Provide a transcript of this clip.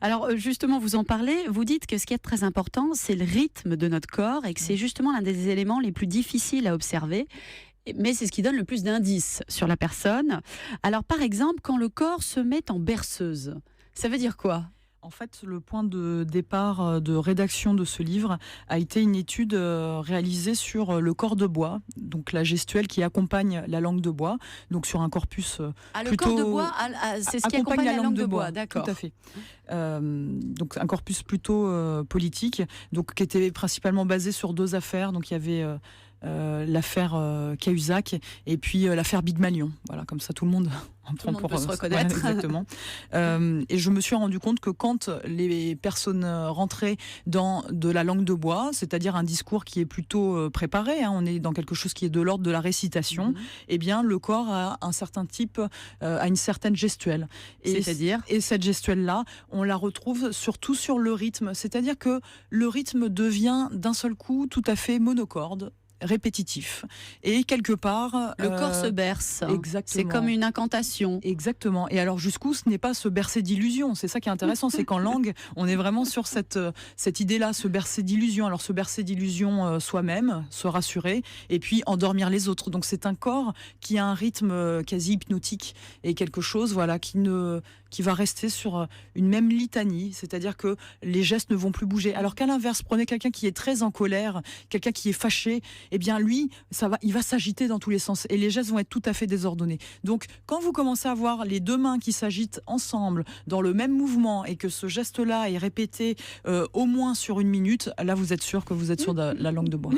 Alors justement, vous en parlez, vous dites que ce qui est très important, c'est le rythme de notre corps et que c'est justement l'un des éléments les plus difficiles à observer. Mais c'est ce qui donne le plus d'indices sur la personne. Alors par exemple, quand le corps se met en berceuse, ça veut dire quoi ? En fait, le point de départ de rédaction de ce livre a été une étude réalisée sur le corps de bois, donc la gestuelle qui accompagne la langue de bois, donc sur un corpus le plutôt... corps de bois, c'est ce qui accompagne la langue de bois, d'accord. Tout à fait. Donc un corpus plutôt politique, donc qui était principalement basé sur deux affaires. Donc il y avait l'affaire Cahuzac et puis l'affaire Big Malion. Voilà, comme ça tout le monde en prend pour se reconnaître. Ouais, exactement. Et je me suis rendu compte que quand les personnes rentraient dans de la langue de bois, c'est-à-dire un discours qui est plutôt préparé, on est dans quelque chose qui est de l'ordre de la récitation, eh bien le corps a un certain type, a une certaine gestuelle. C'est-à-dire ? Et cette gestuelle-là, on la retrouve surtout sur le rythme. C'est-à-dire que le rythme devient d'un seul coup tout à fait monocorde, répétitif. Et quelque part... Le corps se berce. Exactement. C'est comme une incantation. Exactement. Et alors jusqu'où ce n'est pas se bercer d'illusions. C'est ça qui est intéressant, c'est qu'en langue, on est vraiment sur cette idée-là, se bercer d'illusions. Alors se bercer d'illusions soi-même, se rassurer, et puis endormir les autres. Donc c'est un corps qui a un rythme quasi hypnotique et quelque chose, voilà, qui va rester sur une même litanie, c'est-à-dire que les gestes ne vont plus bouger. Alors qu'à l'inverse, prenez quelqu'un qui est très en colère, quelqu'un qui est fâché, eh bien lui, il va s'agiter dans tous les sens et les gestes vont être tout à fait désordonnés. Donc quand vous commencez à voir les deux mains qui s'agitent ensemble dans le même mouvement et que ce geste-là est répété au moins sur 1 minute, là vous êtes sûr que vous êtes sur la langue de bois.